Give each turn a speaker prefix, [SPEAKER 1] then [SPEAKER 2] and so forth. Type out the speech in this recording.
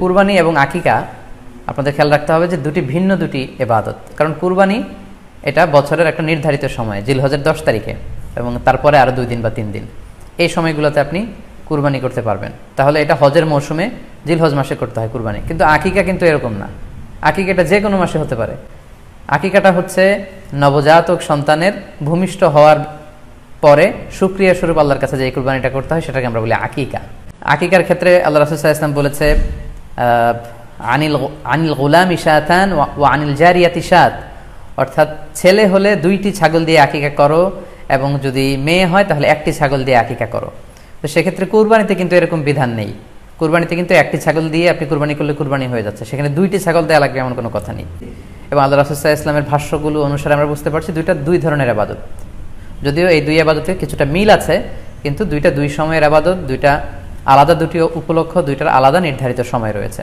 [SPEAKER 1] কুরবানি এবং আকিকা আপনাদের খেয়াল রাখতে হবে যে ভিন্ন দুটি ইবাদত। কারণ কুরবানি এটা বছরের একটা নির্ধারিত সময়, জিলহজের 10 তারিখে, এবং তারপরে আরও 2 দিন বা 3 দিন, এই সময়গুলোতে আপনি কুরবানি করতে পারবেন। তাহলে এটা হজের মৌসুমে জিলহজ মাসে করতে হয় কুরবানি। কিন্তু আকিকা কিন্তু এরকম না, আকিকাটা যে কোনো মাসে হতে পারে। আকিকাটা হচ্ছে নবজাতক সন্তানের ভূমিষ্ঠ হওয়ার পরে শুকরিয়া স্বরূপ আল্লাহর কাছে যে কুরবানিটা করতে হয় সেটাকে আমরা বলি আকিকা। আকিকার ক্ষেত্রে আল্লাহ রাসূল সাল্লাল্লাহু আলাইহি ওয়াসাল্লাম বলেছে আনিল গুলামি শাতান ওয়া আনিল জারিয়াতি শাত, অর্থাৎ ছেলে হলে 2টি ছাগল দিয়ে আকিকা করো, এবং যদি মেয়ে হয় তাহলে 1টি ছাগল দিয়ে আকিকা করো। তো সেক্ষেত্রে কুরবানিতে কিন্তু এরকম বিধান নেই। কুরবানিতে কিন্তু 1টি ছাগল দিয়ে আপনি কুরবানি করলে কুরবানি হয়ে যাচ্ছে, সেখানে 2টি ছাগল দেওয়া লাগবে এমন কোনো কথা নেই। এবং আল্লাহ রাসূল সাল্লাল্লাহু আলাইহি ওয়াসাল্লামের ভাষ্যগুলো অনুসারে আমরা বুঝতে পারছি দুই ধরনের ইবাদত। যদিও এই 2 ইবাদতে কিছুটা মিল আছে, কিন্তু 2 সময়ের ইবাদত, 2 আলাদা, 2 উপলক্ষ, 2টার আলাদা নির্ধারিত সময় রয়েছে।